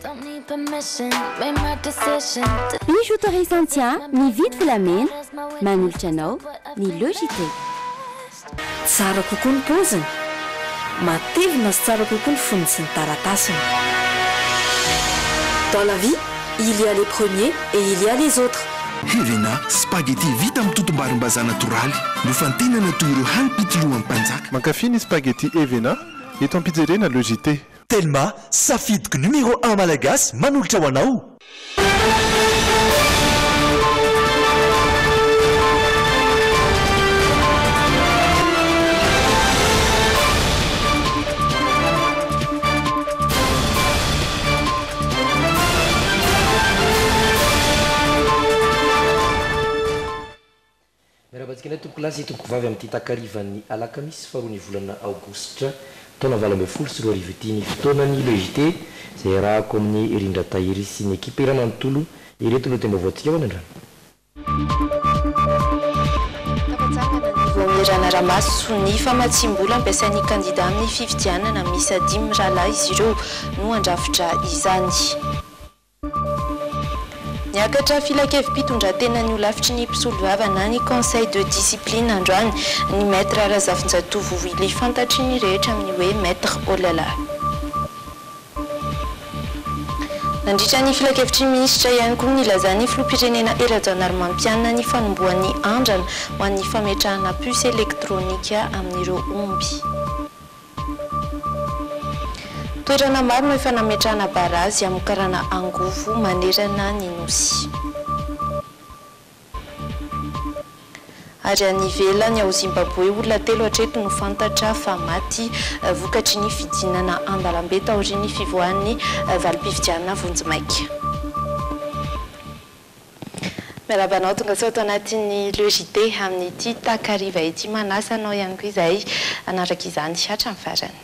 Ny autorisation ny vidy volamena manolotra anao ny Logitech. Tsara kokoa ny paoziny, matevina sy tsara kokoa ny fonony sy ny taratasiny. Dans la vie, il y a les premiers et il y a les autres. Evena spaghetti vita amin'ny totom-barim-bazaha natoraly nofantenana toy ireo hanipitolohan'ny mpanjaka. Mankafy ny spaghetti Evena eto am-pizzeria na Logitech. Telma safidiko numéro 1 malagasy manolotra ho anao. Miarabantsika tompoko lasy tompoko vavy amin'ny takarivan'ny alakamisy faharoa ny volana aogositra taona 2024 ny fotoanany Logitech izay rahako amin'ny Rindra Tahiry sy ny ekipa Ramanontolo ireto no tena voantsika ho anandrano. Voamirana Ramaso ny famatsim-bola ampiasain'ny kandida amin'ny fifidianana misy 5 rahalahy izy ireo no andrafitra izany. Niakatra filakevim-pitondratena ny olafitry ny mpisolo vavana ny conseil de discipline androany ny maître Razafinjatovo Wily fantatry ny rehetra amin'ny hoe maître Olala. Nandritra ny filakevitry ministra ihany koa nilazany filoham-pirenena Rajaonarimampianina ny fanombohan'ny andrana ho an'ny fametrahana puce elektronika amin'ireo omby. Toerana maro no efa nametrahana barazy amokarana angovo manerana ny nosy. Ary any ivelany ao Zimbabwe olona 3 hatreto no fantatra fa maty vokatry ny fidinana andalambe taorian'ny fivoahan'ny valim-pifidianana Vonjimaika. Miarabanao tonga sao tao anatin'ny Logitech amin'ity takariva ity manasa anao ihany koa izay anaraka izany hatramin'ny farany.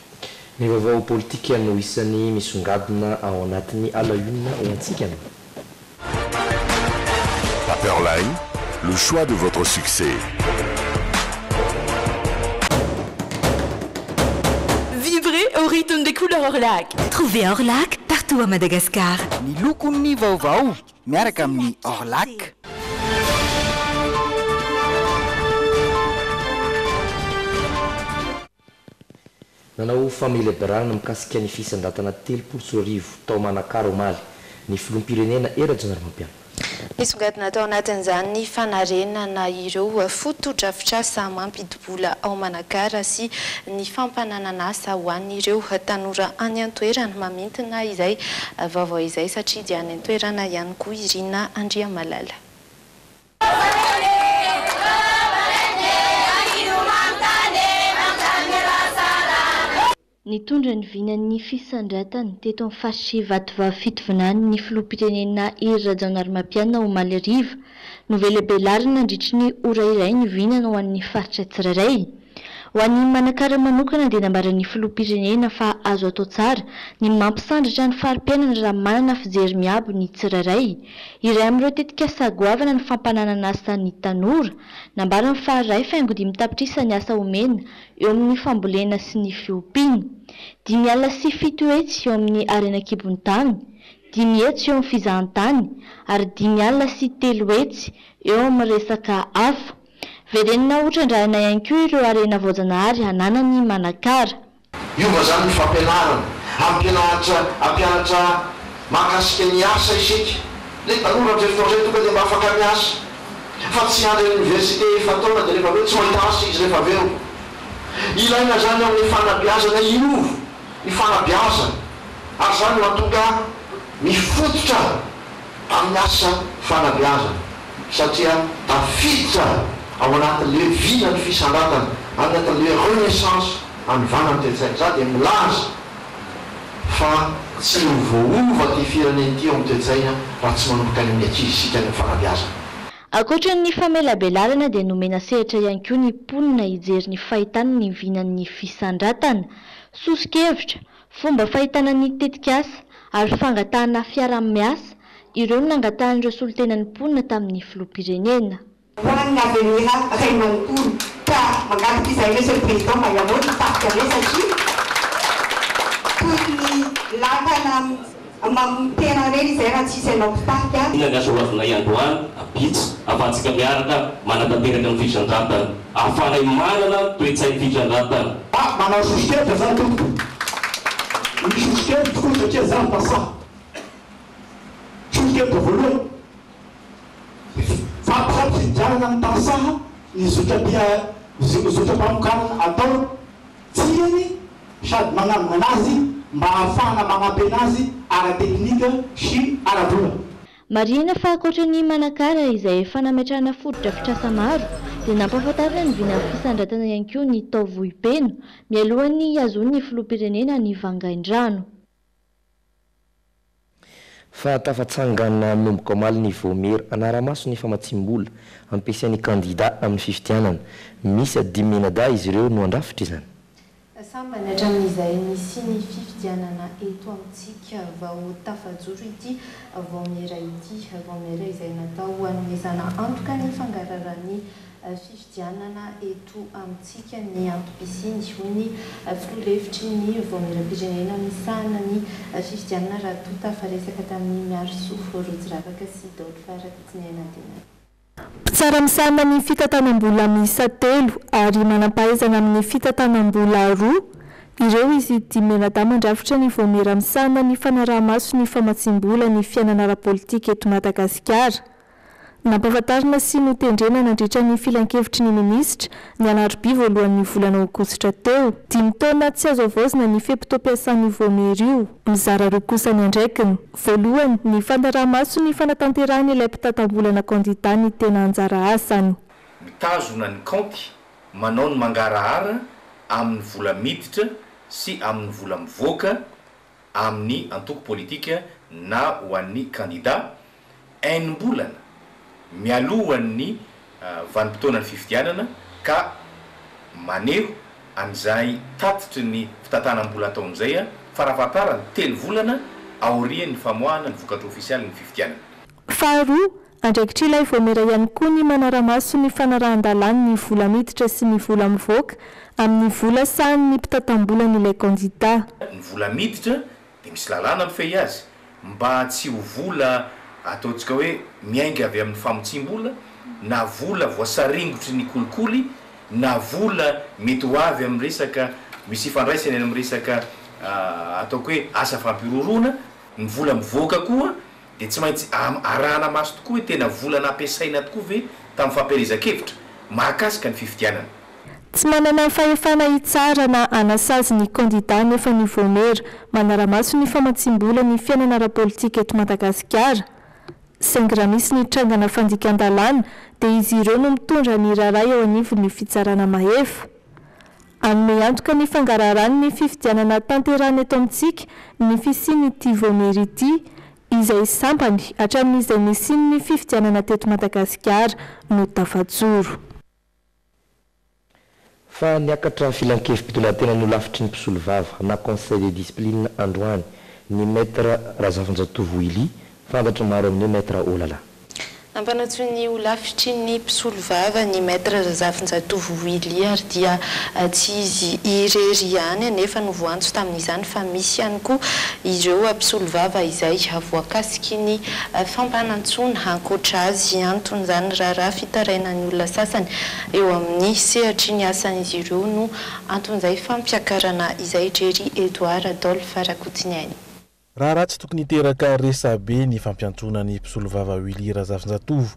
Ny vaovao politika no isan'ny misongadina ao anatin'ny alauna ho antsika. Paperline, le choix de votre succès. Vibrez au rythme des couleurs Orlac. Trouvez Orlac partout à Madagascar. Ny lokon'ny vaovao miaraka amin'ny Orlac. Nanao fameleberana mikasika ny fisandrantana 300 tao Manakara omaly ny filoham-pirenena Rajaonarimampianina. Nisongadina tao anatin'izany ny fanarenana ireo foto-drafitrasa mampidibola ao Manakara sy ny fampananana asa ho an'ireo tanora any an-toerana mamintina izay vaovao izay satria dia any an-toerana ihany koa Irina Andriamalala. Nitondra ny vinan'ny fisandratany teto amin'ny faritry Vatovavy fitovinany ny filoham-pirenena Rajaonarimampianina omaly ariva no velebelarina nandritry ny ora iray ny vinana ho an'ny faritra tsirairay. Ho an'ny Manakara manokana dia nambaran'ny filoham-pirenena fa azo atao tsara ny mampisandratra ny fari-piainana raha manana fijery miabo ny tsirairay. Iray amin'ireo tetika sagoavana ny fampananana asa ny tanora, nambarany fa ray faingo-dy mitapitrisa ny asa omena eo amin'ny fambolena sy ny fiompiana. 5 alina sy 7 hetsy eo amin'ny arenakibony tany, 5 hetsy eo amin'ny fizahantany ary 5 alina sy 3 hetsy eo amin'ny resaka hafa. Verenina otrandrahana ihany koa ireo arena voajanahary hananany Manakara. Iova zany ny fampianarana, ampianatra mahakasika ny asa isika. Le tanora amin'izay tonga dia mba afaka miasa. Fa tsy any université fataona dia rehefa aveo tsy mahita asa izy rehefa aveo. Ilaina zany amin'ny fanabeazana iovo, ny fanabeazana. Ary zany mahatonga mifototra amin'ny asa fanabeazana. Satria tafiditra ao anatin'le vina ny fisandratana, anatin'le renaissance amin'ny vanany tetsaina. Za dia milaza fa tsy voova ty firenena ity ao amin'ny tetsaina raha tsy manomboka any amin'ny ankizisika ny fanabeazana. Ankoatran'ny famelabelarana dia nomena sehatra ihany koa ny mponina hijery ny fahitana ny vinan'ny fisandratana, sosikevitra, fomba fahitana ny tetikasa ary fangatahana fiara-miasa ireo nangatan'ireo solotenan'ny mponina tamin'ny filoham-pirenena. Hoan'ny avenira ray manontolo ka mangataka izay Monsieur le Président Mayamoto tapika ame satria toy ny lakana tena reny izay raha tsisy anao pitaky inagasorazonay androany apitsy afahantsika miaraka manatanteraka ny fitrandrantana ahafanay manana toetsay fitrandrantana manao sosikevitra zany tompoko ny sosikevitra tokoa satria zany pasaha sosikevitra voalohany fampisafijanana ny pasaha ny zotra-pamokarana atao tiany sady manamina anazy mba ahafahana magnampy anazy ara-teknika sy ara-vola marina fa ankoatran'ny manakara izay efa nametrahana fotodrafitrasa maro dia nampahafantarina ny vina fisandratana ihany koa ny taovohipeno mialohan'ny azon'ny filoham-pirenena ny vangaindrano fa tafatsangana nomboka omaly ny voamery anaramaso ny famatsim-bola ampiasain'ny kandida amin'ny fifidianana misy 10 menada izy ireo no andrafitra izany sambany hatramin'izay nisy ny fifidianana eto amintsika vao tafajoro ity vaomera izay natao hanomezana antoka ny fangararany fifidianana eto amintsika ny antopisiany hoy ny filoha-hevitry ny vaomeram-pirenena misahana ny fifidianana raha tota fa resaka tamin'ny miarosofo rojiravaka sy daolo farakitsinainantena tsara misahana ny fitantanam-bola miisa 3 ary manam-pahaizana amin'ny fitantanam-bola 2 ireo izy 10 menada mandrafitra ny voamera misahana ny fanaraha-maso ny famatsim-bola ny fiainana ara-politika eto Madagasikara nampahafantarina sy notendrena nandritra ny filan-kevitry ny minisitra ny anaroby voalohan'ny volana aogositra teo 5 taona tsy azo avaozina ny fepito-piasan'ny voamery io mizara roa kosa ny andraikiny voalohany ny fandaraha-maso ny fanatanterahany ilay mpitantam-bolana kandida ny tena anjara asany mitazona ny kaonty manao ny mangarahara amin'ny vola miditra sy amin'ny vola mivoaka amin'ny antoko politika na ho an'ny kandida ainimbolana mialohan'ny vanim-potoanany fifidianana ka maneho an'izay tatitry ny fitantanam-bola ataon'izay farafahatarany 3 volana aorian'ny famoahana ny vokatra ofisialy ny fifidianana faharoa andraikitra ilay voamera ihany koa ny manara-maso ny fanarahan-dalany ny vola miditra sy ny vola mivoaka amin'ny vola sahan'ny mpitantam-bola n'ilay kandida ny vola miditra dia misy lalàna mifehy azy mba tsy ho vola ataontsika hoe miainga avy amin'ny famotsim-bola na vola voasaringotry ny kolikoly na vola mety ho avy amin'ny resaka misy ifandraisany amin'ny resaka ataoko hoe asa fampirorona ny vola mivoaka koa dia tsy maintsy arahana maso tokoa hoe tena vola nampiasaina tokoa ve tamin'ny fampielezan-kevitra mahakasika ny fifidianana tsy manana fahefana itsara na anasazy ny kandida nefa ny voamera manara-maso ny famatsim-bola ny fiainana ara-politika eto Madagasikara saingy raha misy ny trangana fandikan-dalàna dia izy ireo no mitondra ny raharay eo anivon'ny fitsarana mahefa anome antoka ny fangararany ny fifidianana tanterahana eto amintsika ny fisiany'ity voamery ity izay sampany hatramin'izay nisiny ny fifidianana teto Madagasikara no tafajoro fa niakatra filan-kevim-pitondratena no lafitry ny mpisolo vava na conseil de discipline androany ny maître Razafinjatovo Ili fantatra maro amin'ny maître Olala nampanatsoy ny olafitry ny mpisolo vava ny maître Razafinjatovo Ili ary dia tsy izy irery ihany anefa no voantso tamin'izany fa misy ihany koa ireo mpisolo vava izay voakasiky ny fampanantsona ankoatra azy antony izany raha fitarainany olona sasany eo amin'ny sehatry ny asan'izy ireo no anton'izay fampiakarana izay drery Edouard Adolphe Rakotsiniainy raha ratsy tokony hiteraka resabe ny fampiantsona ny mpisolo vava Ili Razafinjatovo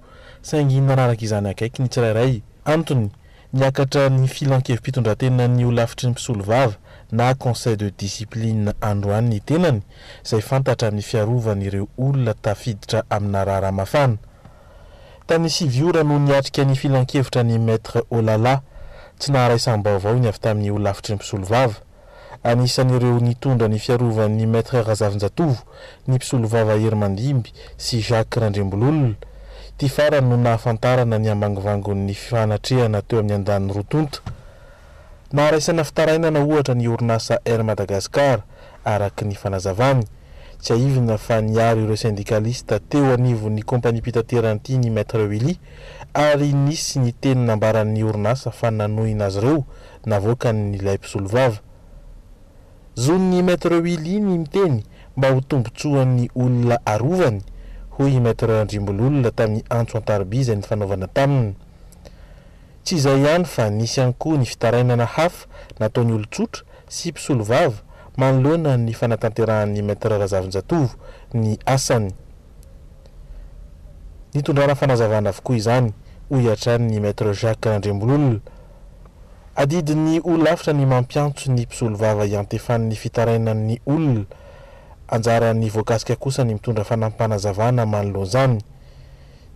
saingy nanaraka izany akaiky ny tsirairay antony niakatra ny filan-kevim-pitondratena ny olafitry ny mpisolo vava na conseil de discipline androany ny tenany izay fantatra amin'ny fiarovan'ireo olona tafiditra amina raharamafana tany siviora no niatrika ny filan-kevitra ny maître Olala tsy naharaisambaovao ny avy tamin'ny olafitry ny mpisolo vava anisan'ireo nitondra ny fiarovan'ny maître Razafinjatovo ny mpisolo vava Hermandimby sy Jacques Randrembololona ty farany no nahafantarana ny ambangivangon'ny fanatrehana teo amin'ny andaniny rotonta naharaisana fitarainana ohatra ny orinasa Air Madagascar araky ny fanazavany tsy aivina fa niary ireo syndikalista teo anivon'ny kompani pitaterany ny maître Ili ary nisy ny teny nambaran'ny orinasa fa nanohina azy ireo navoaka ny ilay mpisolo vava zon'ny maître Ili ny miteny mba ho tombotsoan'ny olona arovany hoy maître Andrimbololona tamin'ny antso an-tariby izay ny fanaovana taminy. Tsy izay ihany fa nisy ihany koa ny fitarainana hafa nataon'ny olon-tsotra sy mpisolo vava manoloana ny fanatanterahany maître Razavinjatovo ny asany. Nitondrana fanazavana avokoa izany hoy hatrany maître Jacques Andrimbololona. Adidin'ny olafitra ny mampiantso ny mpisolo vava iantefan'ny fitarainan'ny olona. Anjaran'ny voakasika kosa ny mitondra fanampanazavana manoloana izany.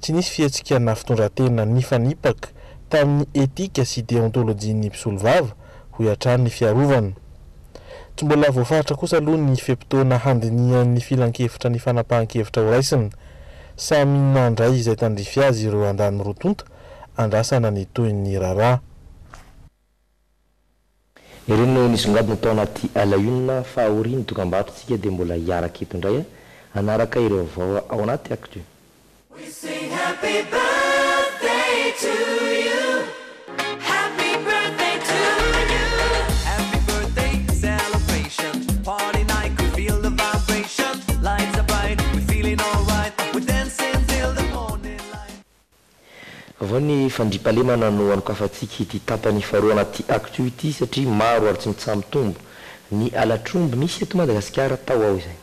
Tsy nisy fihetsikana fitondratena nifanipaka tamin'ny etika sy deontolojin'ny mpisolo vava hoy hatrany ny fiarovana. Tsy mbola voafaritra kosa aloha ny fepitoana handinian'ny filan-kevitra ny fanapahan-kevitra ho raisina. Samy nandray izay tandrify azy ireo andany rotonta andrasana ny toy ny rara. Ireno nisongadina tao anaty alaionina fahaoriny dokam-barotsika dia mbola hiaraka eto indray anaraka ireo vao ao anaty actu. We sing happy birthday to you. Happy birthday to you. Happy birthday celebration. Party night, we feel the vibration. Lights are bright, we feeling all right. We dancing till the morning light. Avao ny fandripalemana no anokafantsika ity tapany faharoa anaty actu ity satria maro ary tsy mitsambitombo ny alatrombo misy eto Madagasikara tao ao izay.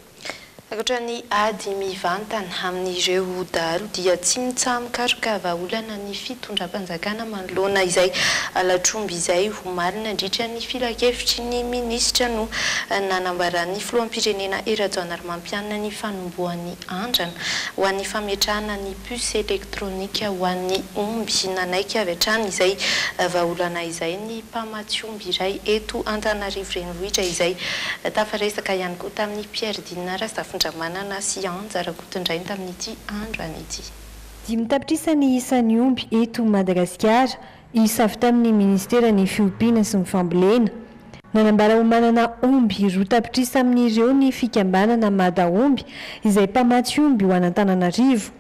Ankoatra ny ady mivantana amin'ireo dahalo dia tsy mitsamokaroka vahaolana ny fitondram-panjakana manoloana izay alatromby izay ho marina andritra ny filakevitry ny minisitra no nanambaran'ny filoham-pirenena Rajaonarmampianina ny fanombohan'ny andrana ho an'ny fametrahana ny puce elektronika ho an'ny omby nanaiky avy hatrany izay vahaolana izay ny mpamatsy omby iray eto Antananarivo renivohitra izay tafaresaka ihany koa tamin'ny Pierre Dinara manana sy anjara-kotondrainy tamin'ity andro an'ity. Dimy tapitrisa ny isan'ny omby eto Madagasikara hisavy tamin'ny ministera ny fiompiana sy ny fambolena. Nanambara ho manana omby roa tapitrisa amin'ireo ny fikambanana mada omby izay mpamatsy omby ho an'Antananarivo.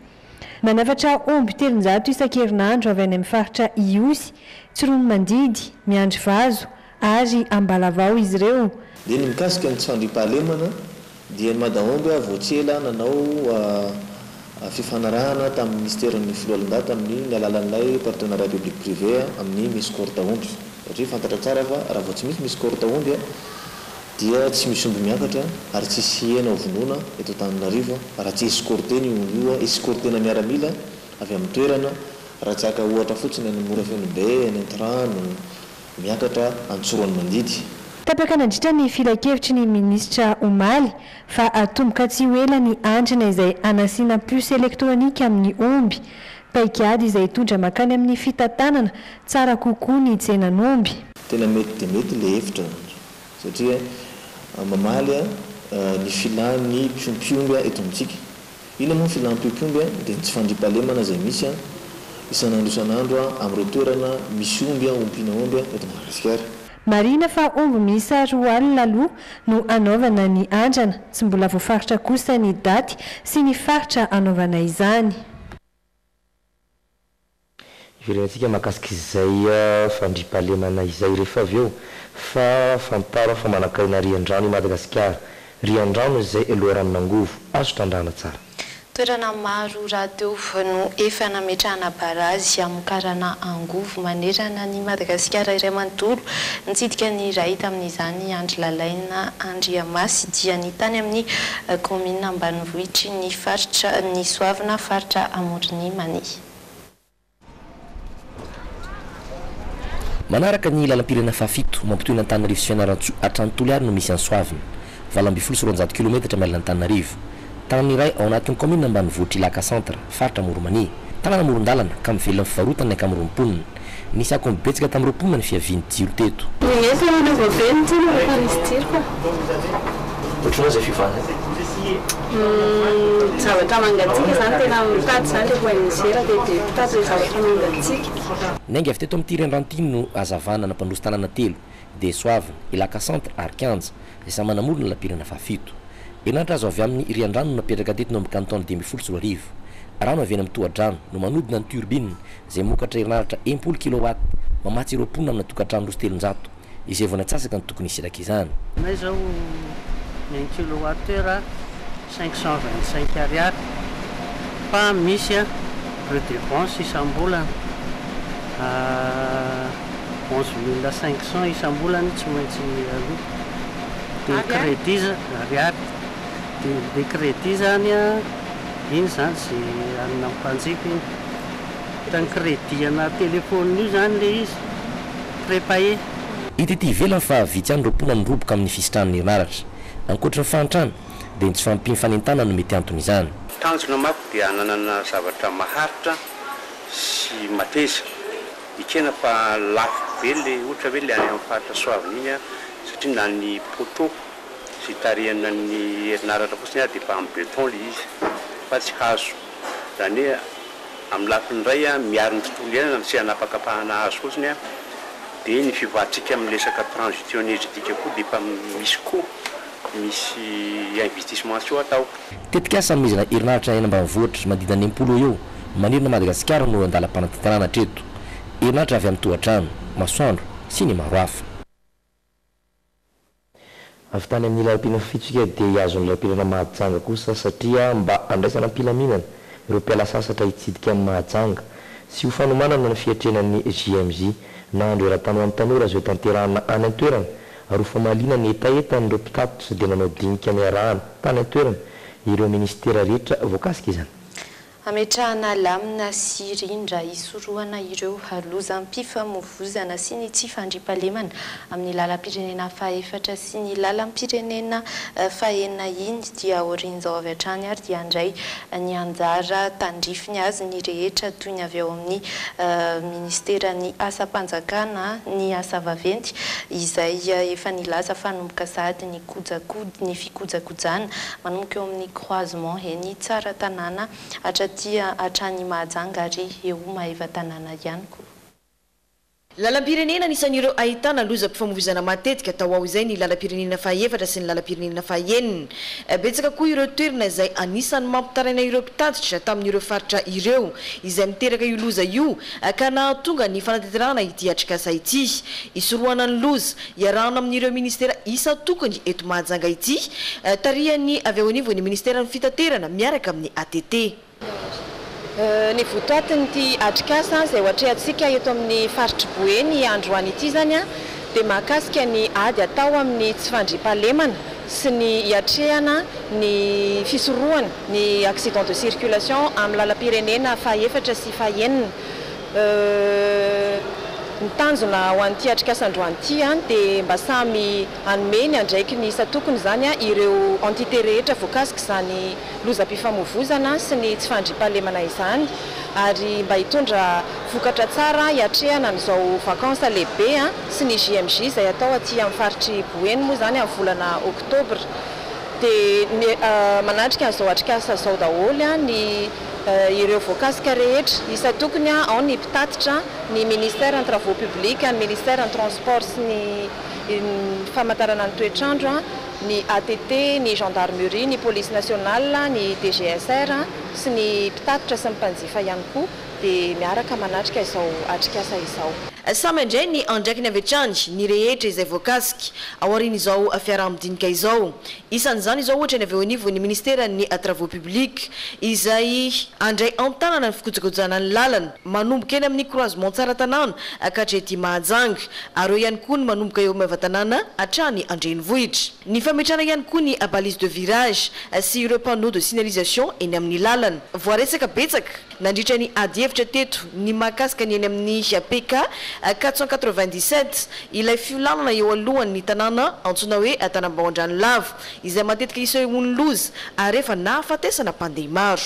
Manafatra omby 300 isan-kerinandro avy any amin'ny faritra Iosy, Tsironomandidy, Miandrivazo ary Ambalavao izy ireo. Dia ny mikasika ny tsy fandriampahalemana dia madaomby voatsela nanao fifanarahana tamin'ny ministèren'ny filohalon-daty amin'ny alalan'ilay partenariat public privé amin'ny misy korta omby satria fantatra tsara fa raha vao tsy misy korta omby dia tsy misy omby miakatra ary tsy hisy hena ho vonoina eto Antananarivo raha tsy escorteny omby io escortena miaramila avy amin'ny toerana raha tsy aka ohatra fotsiny any Mora Fenobe, any Antrano miakatra Antsoroany Mandidy. Tapaka nandritra ny filakevitry ny ministra Omaly fa atomboka tsy ho ela ny andrana izay anasiana puce elektronika amin'ny omby. Paikady izay tondra makany amin'ny fitantanana tsara kokoa ny tsenan'omby. Tena mety dia mety le hevitra satria mamaly ny filan'ny piompiomby eto amintsika. Ina moa filan'ny piompiomby dia tsy fandriampahalemana izay misy isan'andro amin'ny toerana misy omby ompiana omby eto Madagasikara. Marina fa omby miisa 2 alina aloha no anaovana ny andrana, tsy mbola voafaritra kosa ny daty sy ny faritra anaovana izany. Iverenantsika mahakasika izay fandriampahalemana izay rehefa avy eo fa famparo fa manankarena riandrano i Madagasikara. Riandrano izay loharanon'angovo azo tandrana tsara. Toerana maro radio no efa nametrahana barazy amokarana angovo manerana ny Madagasikara iray manontolo nitsidika ny iray tamin'izany Andry Lalaina Andriamasy dia ny tany amin'ny commune Ambanivohitry ny faritra ny Soavina faritra Amoriny Mani. Manaraka ny lalam-pirenena fafito mampitohy n'Antananarivo sy Fianarantsoa Atrantolo ary no misy any Soavina 220 km mailana Antananarivo. Tanana iray ao anatin'ny commune Ambanivohitra Ilaka Centre, faritra Moromani. Tanana moron-dalana ka mivelona fivarotana ny ankamaroan'ny nisy akombetsika tamin'ny roapolona ny fiaviany jiro teto. Ohatranao izay fivana? Zavatra mangatsika zany tena mitady zany rehefa inizera dia mitady hoe zavatra mangatsika. Nainga avy teto amin'ity renirano no hazavana nampandroso tanàna telo dia Soavina, Ilaka Centre ary Kianja izay samy manamorona lalam-pirenena fafito. Herinaratra azo avy amin'ny riandrano no napetraka teto no amin'ny canton de Ambifolo. Rano avy eny amin'ny tohadrano no manodina ny turbine izay mokatra herinaratra 10 kW mamatsy ireo mponina amin'ny tokantrano roa sy 300 izay vao natsasaka ny tokony hisiraka izany. Nay zao 1 kWh 525 ariary fa misy a prix de dépense isam-bolana 11500 isam-bolana tsy maintsy aloha de crédit ariary de crédit zany a iny zany zay anina mpanjifa iny tany crédit ana téléphone io zany le izy prépayé itety ivelany fa vitsy any roapona miroboka amin'ny fisitran'ny herinaratra ankoatra ny fahantrana dia ny tsy fampiny fanentana no mety antony izany tanjona mako dia ananana zavatra maharitra sy mateza ikena fa lafo be le ohatra hoe le any amin'ny faritra soaviny iny a satria na ny poteau sy tarihana ny herinaratra fotsiny a dia mba amin'ny béton le izy fa tsy hazo zany hoe amin'ny lafiny iray a miaro ny tontolo iainana sy hanapakapahana hazo fotsiny a dia ny fivatrika amin'ny lesaka transition énergétique koa dia efa misy koa misy investissement sy atao tetika asa nomezana herinaratra eny ambanivohitra manodidina ny 10 eo manirina Madagasikara no andalam-panantentanana hatreto herinaratra avy amin'ny tohatrano masoandro sy ny maro hafa avy tany amin'ny lalam-pirenena fitsika dia hiazon'ny lalam-pirenena Mahajanga kosa satria mba andraisana am-pilaminana ireo mpiala sasatra hitsidika amin'ny Mahajanga sy ho fanomanana ny fiatrenan'ny JMJ nahandro eran-tany ho an'ny tanora azo tanterahana any an-toerana ary ho famalina ny etaetan'ireo mpitatotra dia manao dinika miarahana tany an-toerana ireo ministera rehetra voakasika izany ametrahana lamina sy rindra isorohana ireo halozam-pifamovoizana sy ny tsy fandriampahalemana amin'ny lalam-pirenena fahaefatra sy ny lalam-pirenena fahaenina iny dia orin'izao avy hatrany ary dia andray ny anjara tandrifiny azy ny rehetra toy ny avy ao amin'ny ministeran'ny asa-panjakana ny asa vaventy izay efa nilaza fanomboka sady ny kojakody ny fikojakojana manomboka eo amin'ny croisement eny tsara tanàna tia atrany Mahajanga ary eo maeva tanàna ihany koa. Lalam-pirenena nisan'ireo ahitana lozam-pifamoivoizana matetika tao ao izay ny lalam-pirenena fahaefatra sy ny lalam-pirenena fahaenina. Betsaka koa ireo toerana izay anisany mampitaraina ireo mpitatotra tamin'ireo faritra ireo izay miteraka io loza io ka nahatonga ny fanateterahana ity atrikasa ity. Isorohana ny loza iarahana amin'ireo ministera isa tokony eto Mahajanga ity tarihany avy ao anivon'ny ministeran'ny fitaterana miaraka amin'ny ATT. Ny votoatiny ity atrikasa izay ohatrehantsika eto amin'ny faritry Boeny androany ity zany a dia mahakasika ny ady atao amin'ny tsy fandriampahalemana sy ny iatrehana ny fisorohana ny accident de circulation amin'ny lalam-pirenena fahaefatra sy fahaenina. Ny tanjona ho an'ity atrikasa androany ity dia mba samy hanome ny andraiky ny isa tokony zany ireo entité rehetra voakasika izany lozam-pifamoivoizana sy ny tsy fandriampahalemana izany ary mba hitondra vokatra tsara iatrehana n'izao vakansa lehibe sy ny JMJ izay atao aty amin'ny faritry Boeny moa zany amin'ny volana oktobra dia manatrika an'izao atrikasa izao daholo ny ireo voakasika rehetra isa tokony ao ny mpitatotra ny ministère en travaux publics ny ministère en transport sy ny famantarana ny toetrandro ny ATT ny gendarmerie ny police nationale ny DGSR sy ny mpitatotra sy ny mpanjifa ihany koa dia miaraka manatrika izao atrikasa izao. Samy indray ny andraikiny avy hatrany ny rehetra izay voakasika ao aoriana izao fiaraha-midinika izao. Isan'izany izao ohatra ny avy ao anivon'ny ministera ny travaux publics izay andray an-tanana ny fikojakojana ny lalana manomboka eny amin'ny croisement tsara tanàna hatrety Mahajanga ary eo ihany koa ny manomboka eo maeva tanàna hatrany Andrenivohitra. Ny fametrahana ihany koa ny balise de virage sy ireo panneaux de signalisation eny amin'ny lalana. Voaresaka betsaka nandritra ny ady hevitra teto ny mahakasika ny eny amin'ny PK 497 ilay fiolanana eo alohan'ny tanàna antsoina hoe Tanambahoandrano-lava izay matetika isehoan'ny loza ary efa nahafatesana mpandeha maro.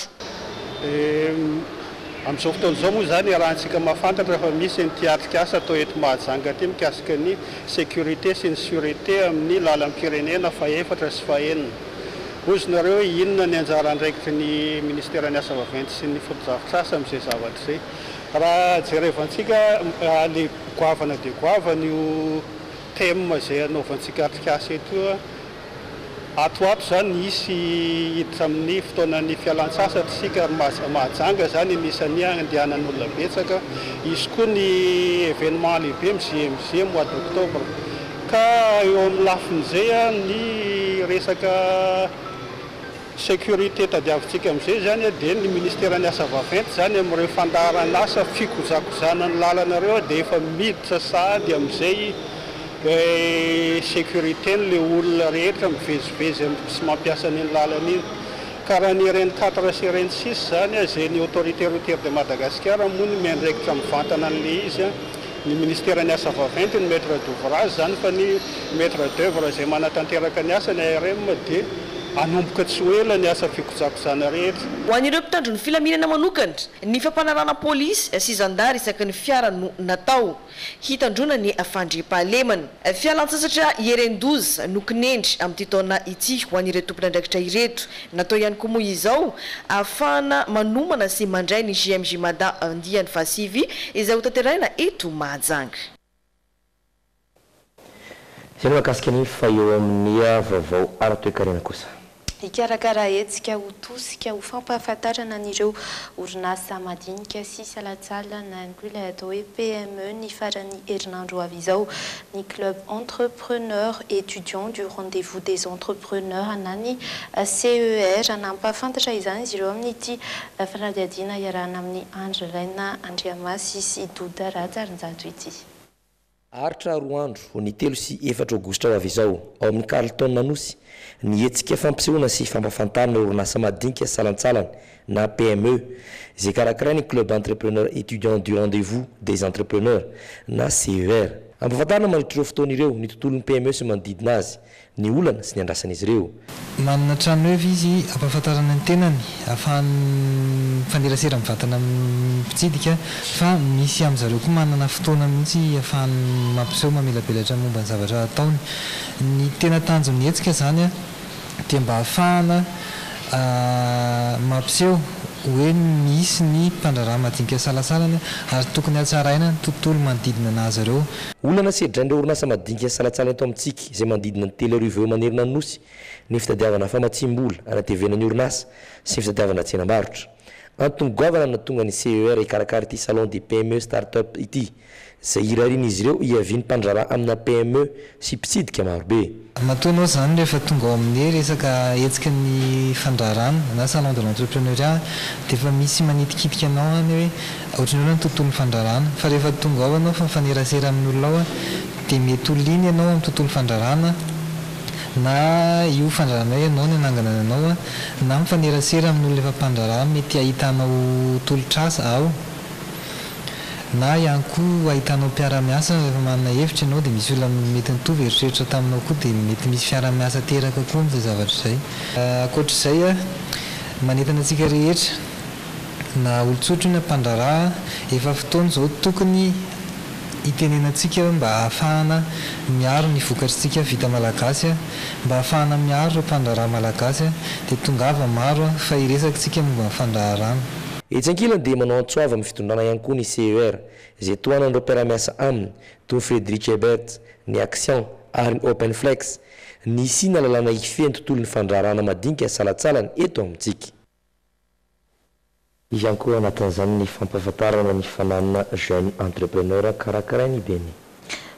Amin'izao fotoana izao moa zany arahantsika mahafantatra fa misy ny atrikasa atao eto Mahajanga ty mikasika ny sécurité sy ny sûreté amin'ny lalam-pirenena fahaefatra sy fahaenina. Ozinareo inona ny anjara andraikitry ny ministera ny asa vaventy sy ny foto-drafitrasa amin'izay zavatra izay. Raha jerevantsika le goavana dia goavana io thème izay anaovantsika atrikasa eto atoato zany nisy hiditra amin'ny fotoanan'ny fialan-tsasatra sika Mahajanga zany nisany andehanan'olona betsaka izy koa ny événement lehibe JMJ mois d'octobre ka eo amin'ny lafin'izay ny resaka sécurité tadiavintsika amin'izay zany dia ny ministère ny asa vaventy zany amin'ireo fandaharan'asa fikojakozana ny lalana dia efa miditra sady amin'izay sécurité n'le olona rehetra mivezivezy sy mampiasa ny lalana iny ka raha ny RN 4 sy RN 6 zany zay ny autorité routière de Madagascar moa ny miandraikitra mivantana an'le izy ny ministère ny asa vaventy ny maître d'ouvrage zany fa ny maître d'œuvre zay manatanteraka ny asa ny ARM dia anomboka tsy ho ela ny asa fikojakozana rehetra. Ho an'ireo mpitandro ny filaminana manokana ny fampanarana polisy sy zandary isaky ny fiara no natao hitandrona ny fandriampahalemana. Fialan-tsasatra IRN12 no kinendry amin'ity taona ity ho an'ireo tompon'andraikitra ireto. Natao ihany koa moa izao ahafahana manomana sy mandray ny JMJ Mada andiany fasivy izay ho tanterahina eto Mahajanga. Zay no mahakasika ny fa eo amin'ny vaovao ara-toe-karena kosa. Ikarakara hetsika ho tosika ho fampahafantarana an'ireo orinasa madinika sy salatsalana ihany koa ilay atao hoe PME ny farany herinandro avy izao ny club entrepreneur étudiant du rendez-vous des entrepreneurs anany CER anampahafantatra izany izy ireo amin'ity fanadihadiana iarahana amin'ny Andrelaina Andriamasy sy Doda Ratsarinjato ity. Aritra roa andro ny 3 sy 4 aogositra avy izao ao amin'ny Carlton Nanosy ny hetsika fampisehoana sy fampafantarana orinasa madinika salantsalana na PME izay karakara ny club entrepreneur étudiant du rendez-vous des entrepreneurs na CER. Ampafantarana mandritra ireo fotoana ireo ny tontolon'ny PME sy manodidina azy ny olana sy ny andrasan'izy ireo. Manana trano evy izy ampafantarana ny tenany ahafahany fanderasera mivantana mpitsidika fa misy amin'izareo koa manana fotoana mihitsy ahafahany mampiseho mamelabelatra momba ny zavatra ataony. Ny tena tanjon'ny hetsika zany dia mba ahafahana mampiseho hoe misy ny mpandrarah madinika salasalana ary tokony hatsaraina ny tontolo manodidina anazy ireo. Olana sy hedrain'ireo orinasa madinika salatsalana eto amintsika izay manodidina ny Telerivo eo manerina ny Nosy ny fitadiavana famatsim-bola anatevena ny orinasa sy ny fitadiavana tsenam-barotra. Antony govana na tonga ny CER ikarakara ity salon de PME startup ity izay irarin'izy ireo hiaviany mpandrarah amina PME sy mpitsidika marobe. Matoanao zany rehefa tonga ao amin'ny resaka hetsika ny fandrarana na salon de l'entrepreneuriat dia efa misy manitikitika anao any hoe ohatran'ny ny tontolon'ny fandrarana fa rehefa tonga ao anao fa mifanerasera amin'ny olona ao dia mety oliny ianao amin'ny tontolon'ny fandrarana na io fandrarana ianao ny anangana anao na mifanerasera amin'ny olona efa mpandrarah mety ahitanao tolotrasa ao na ihany koa ahitanao mpiara-miasa rehefa manana hevitra ianao dia misy olona mety nitovy eritreritra taminao koa dia mety misy fiara-miasa teraka koa amin'izay zavatra izay. Ankoatr'izay manentana antsika rehetra na olon-tsotra na mpandrarah efa fotoana izao tokony hitenenantsika mba ahafahana miaro ny vokatritsika vita malagasy mba ahafahana miaro ireo mpandrarah malagasy dia tongava maro fa iresakitsika momba ny fandraharana. Etsy ankilany dia manao antsoava amin'ny fitondrana ihany koa ny CER izay tohanan'ireo mpiara-miasa aminy toy Frederic Ebert ny Action ary ny Open Flex ny sina lalàna ifehy ny tontolon'ny fandraharana madinika salatsalana eto amintsika. Izy ihany koa anatin'izany ny fampahafantarana ny fananana jeune entrepreneur karakarainy beny.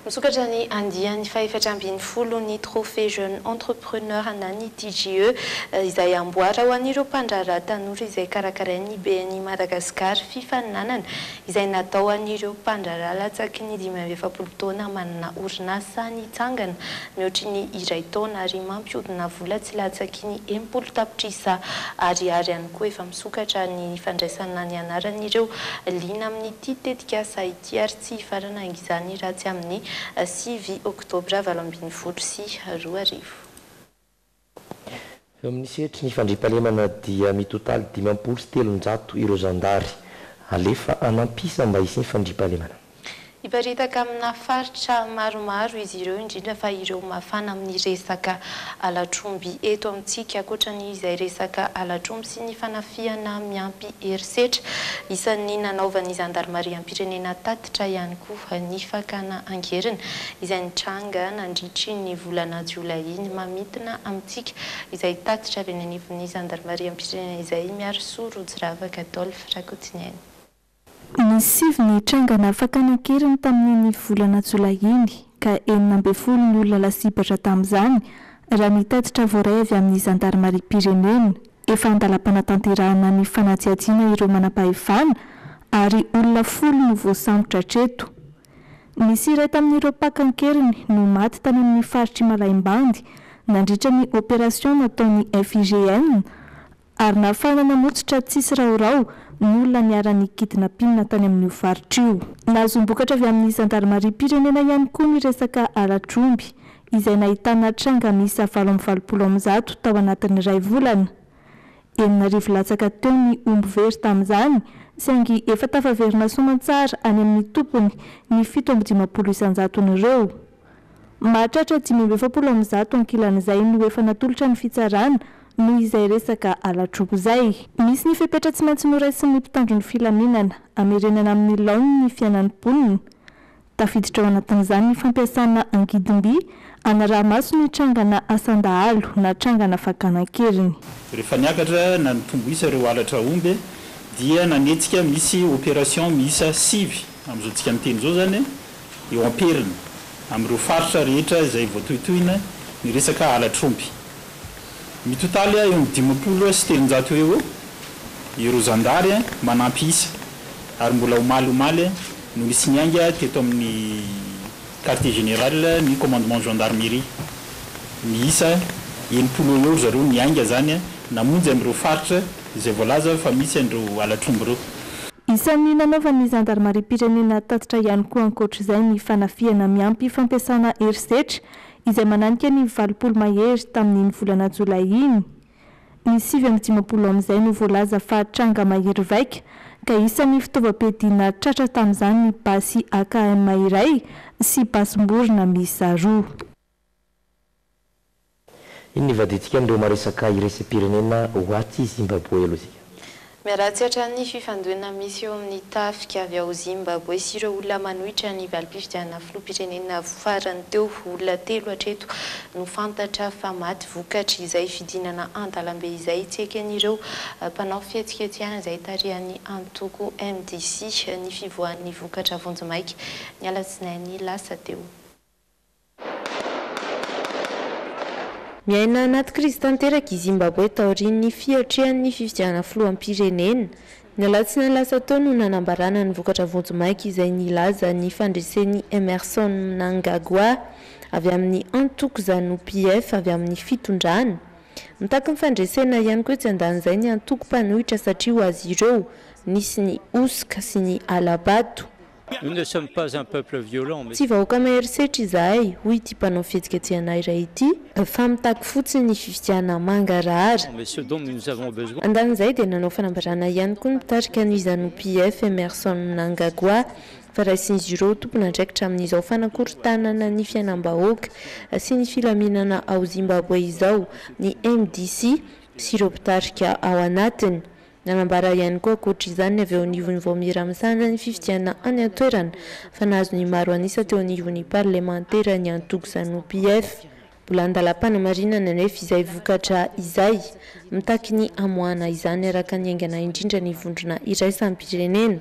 Misokatra ny andiany faefatra ambin'ny folo ny trophée jeune entrepreneur anany TGE izay amboara ho an'ireo mpandrarah tanora izay karakarainy ben'ny Madagasikara fifaninanana izay natao an'ireo mpandrarah latsaky ny 27 taona manana orinasa nitsangana mihoatry ny iray taona ary mampiodina vola tsy latsaky ny 10 tapitrisa ariary ihany koa efa misokatra ny fandraisana ny anaran'ireo lina amin'ity tetikasa ity ary tsy hifarana izany raha tsy amin'ny 6 oktobra 2020 sy 2000. Amin'ny sehatry ny fandriampahalemana dia mitotaly 503 ireo zandary alefa anampisa mba hisy ny fandriampahalemana. Iparitaka amina faritra maromaro izy ireo indrindra fa ireo mafana amin'ny resaka alatromby eto amintsika ankoatran'ny izay resaka alatromby sy ny fanafiana miampy herisetra isan'ny nanaovan'ny zandarmaria am-pirenena tatitra ihany koa ny fakana angerina izay nitranga nandritry ny volana Jolay iny mamitina amintsika izay tatitra avy anivon'ny zandarmaria am-pirenena izay miaro Rojo Ravaka Adolphe Rakotiniainy. Ny sivy ny trangana fakana-keriny tamin'ny volana Jolay iny ka 40 ny olona lasibatra tamin'izany raha nitatitra voaray avy amin'ny zandarmaria pirenena efa andalam-panatanterahana ny fanatsiatsiana ireo manam-pahefana ary olona 10 no voasambotra hatreto. Misy iray tamin'ireo pakankeriny no maty tany amin'ny faritry Malaimbandy nandritra ny opération nataon'ny FIGN ary nafana namotsitra tsisy raorao ny olona niara-ny kidnapping tany amin'ny faritra io. Nazombokatra avy amin'ny zandarmarim-pirenena ihany koa ny resaka alatromby izay nahitana tranga miisa 720 tao anatin'ny ray volana. Enina arivo latsaka teo ny omby very tamin'izany saingy efa tafaverina soamantsara any amin'ny tompony ny 750,000 mahatratra 570 ankilan'izay no efa natolotra ny fitsarana noho izay resaka alatrobo izay. Misy ny fepetra tsy maintsy noraisin'ny mpitandron'ny filaminana amerenana amin'ny laoniny ny fiainan'ny mponina. Tafiditra ao anatin'izany ny fampiasana angidimby anaramaso ny trangana asandahalo na trangana fakanan-keriny. Rehefa niakatra na nitomboisa ireo alatra omby dia nanetsika misy opération miisa 5 amin'izao tsika miteny zao zany eo amperina amin'ireo faritra rehetra izay voatohitohina ny resaka alatromby. Mitotaly eo amin'ny 50 sy 300 eo ireo zandary manampy isa ary mbola omaly no misy nianga teto amin'ny quartier général ny commandement gendarmerie miisa 70 eo zareo nianga zany namonjy amin'ireo faritra izay voalaza fa misy andreo alatromby reo. Isan'ny nanaovan'ny zandarmarim-pirenena tatitra ihany koa ankoatr'izay ny fanafiana miampy fampiasana herisetra izay mananika ny 20 mahery tamin'ny volana jolay iny. Ny 750 amin'izay no voalaza fa tranga mahery vaika ka isan'ny fitaovam-piadiana tratra tamin'izany ny basy AKM iray sy basim-borona miisa 2. Iny vaditsika andreo maresaka irese-pirenena ho aty Zimbabwe aloha isika. Miaratsy hatrany fifandohana misy eo amin'ny tafika avy ao Zimbabwe sy ireo olona manohitra ny valim-pifidianana filoham-pirenena farany teo olona 3 hatreto no fantatra fa maty vokatra izay fidinana andalambe izay tsy eken'ireo mpanao fihetsiketsehana izay tarihan'ny antoko MDC ny fivoahan'ny vokatra vonjimaiky ny alatsinainy lasa teo. Miaina anaty krizy tanteraka i Zimbabwe taorian'ny fihatrehan'ny fifidianana filoham-pirenena. Ny alatsinainy lasa teo no nanambarana ny vokatra vonjimaiky izay nilaza ny fandresen'ny Emerson Mnangagwa avy amin'ny antoko ZANU-PF avy amin'ny fitondrana. Mitaky ny fandresena ihany koa tsy andan'izay ny antoko mpanohitra satria ho azy ireo nisy ny osika sy ny alabato. Nous ne sommes pas un peuple violent. Tsy vahoaka maherisehitra izahay, hoy ity mpanao fihetsiketsehana iray ity, fa mitaky fotsiny ny fifidianana mangarahara. Mais ce dont nous avons besoin. Andan'izay dia nanao fanambarana ihany koa nitarika ny ZANU-PF Emerson Mnangagwa fa raisin'izy ireo tompona andraikitra amin'izao fanakorontanana ny fiainam-bahoaka sy ny filaminana ao Zimbabwe izao ny MDC sy ireo mpitarika ao anatiny. Nanambara ihany koa ankoatr'izany avy eo anivon'ny voamiramisana ny fifidianana any an-toerana fa nahazo ny maro anisa teo anivon'ny parlemantera ny antoko ZANU-PF. Mbola andalam-panamarinana nefa izay vokatra izay mitaky ny amoahana izany araka ny aingana indrindra ny vondrona iraisam-pirenena.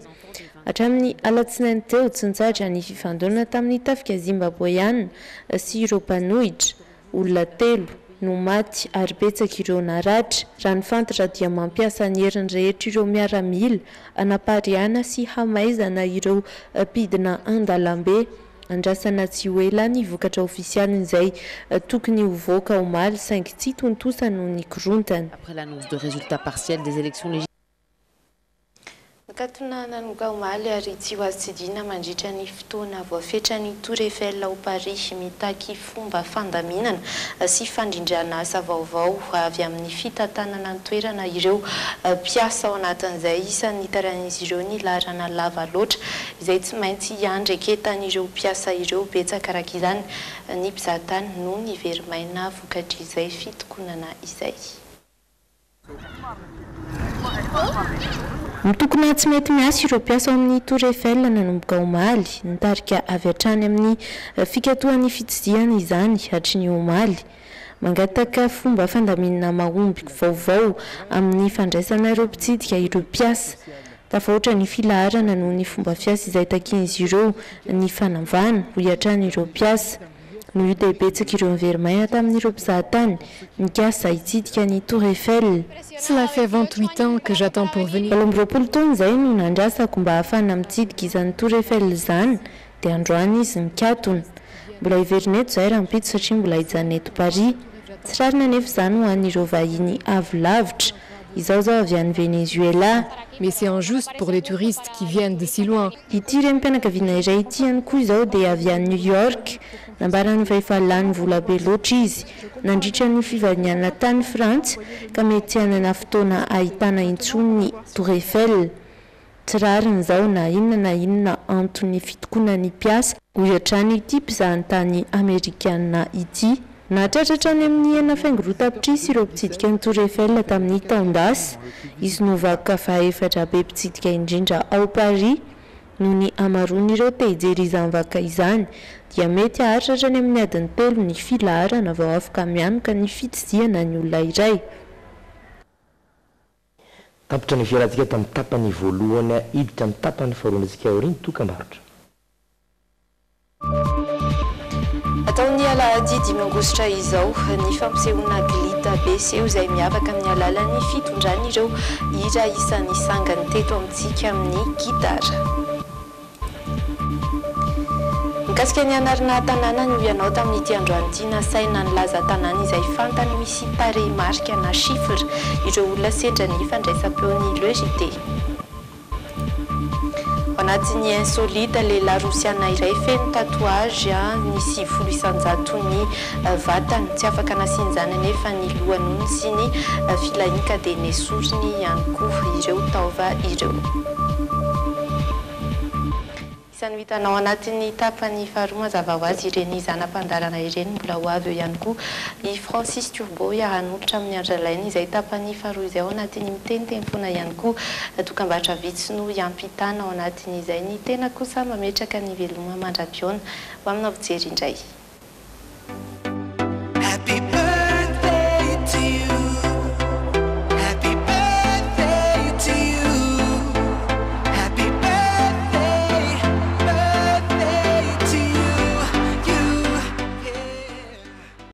Hatramin'ny alatsinainy teo tsy nitsahatra ny fifandonana tamin'ny tafika Zimbabweana sy ireo mpanohitra olona 3 no maty ary betsaka ireo naratra. Raha ny fantatra dia mampiasa ny herin'ny rehetra ireo miaramila anapariana sy hamaizana ireo mpidina andalambe. Andrasana tsy ho ela ny vokatra ofisialy izay tokony ho voaka omaly saingy tsy tontosa noho ny korontana. Après l'annonce de résultats partiels des élections législatives. Katona nanuga omaly ary tsy ho azy tsidina mandritra ny fotoana voafetrany Tour Eiffel ao Paris mitaky fomba fandaminana sy fandrindrana asa vaovao avy amin'ny fitantanana ny toerana ireo mpiasa ao anatin'izay isan'ny taran'izy ireo ny larana lava loatra izay tsy maintsy hiandry eketan'ireo mpiasa ireo betsaka araka izany ny mpizahatany noho ny verimaina vokatra izay fitokonana izay. Mitokona tsy mety miasa ireo mpiasa amin'ny Tour Eiffel nanomboka omaly nitarika avy hatrany amin'ny fikatoan'ny fitsidiana izany hatry ny omaly. Mangataka fomba fandaminana mahomby vaovao amin'ny fandraisana ireo mpitsidika ireo mpiasa. Tafahoatra ny filaharana noho ny fomba fiasa izay takin'izy ireo ny fanavana ho hiatrany ireo mpiasa. no io dia betsaka ireo miverymaina tamin'ireo mpizahatany mikasa hitsidika ny Tour Eiffel. Cela fait 28 ans que j'attends pour venir. 20 taona izay no nandrasako mba hahafana mitsidika izany Tour Eiffel izany dia androany izy mikatona. Mbola hiverineto izay raha mipito satria mbola hijanona Paris. Tsy rarina nefa izany ho an'ireo vahiny avy lavitra. Izao zao avy any Venezuela. Mais c'est injuste pour les touristes qui viennent de si loin. Ity renim-pianakaviana iray ity ihany koa izao dia avy any New York. Nambarany fa efa lany vola be loatra izy nandritra ny fivaniana tany Frantsa ka mety hanana fotoana ahitana intsony Tour Eiffel. Tsy rariny izao na inona antony fitokoana ny mpiasa ho hatrany ity mpizahantany Amerikana ity. Nahatratratra any amin'ny ena faingorotapitrisy ireo mpitsidika ny Tour Eiffel tamin'ny taondasy. Izy no vakoka fahaefatra be mpitsidika indrindra ao Paris. Noho ny amaroan'ireo te hijery izany vakoka izany dia mety hahatratra any amin'ny adiny 3 ny filaharana vao afaka mianoka ny fitsidihana ny olona iray. Tapitra ny fiarantsika tamin'ny tapany voalohany iditra amin'ny tapany faharoa antsika aoriny tokambarotra. Ataon'ny alahady 5 aogositra izao ny fampisehoana Glita BCO izay miavaka amin'ny alalan'ny fitondran'ireo hira isan'ny sangany teto amintsika amin'ny gitara. Mikasika ny anarana tanàna no ianao tamin'ity androany ity nasaina nilaza tanàna izay fantany misy tarehy marika na chiffre ireo olona sendra ny fandraisam-peon'ny logité. Anatin'ny insolite lehilahy rosiana iray feno tatouage nisy 700 ny vatany tsy afaka nasin'izany nefa ny lohanony sy ny filahinka dia nesoriny ihany koa ireo taova ireo. Isany vitanao anatin'ny tapany faharoa mazava ho azy ireny zanam-pandarana ireny mbola ho avy eo ihany koa i Francis Turbo hanolotra amin'ny andralainy izay tapany faharoa izay ao anatin'ny miteniteny foana ihany koa dokam-barotra vitsy no iampitana ao anatin'izay ny tena kosa mametraka ny veloma mandra-piona ho amina fijery indray.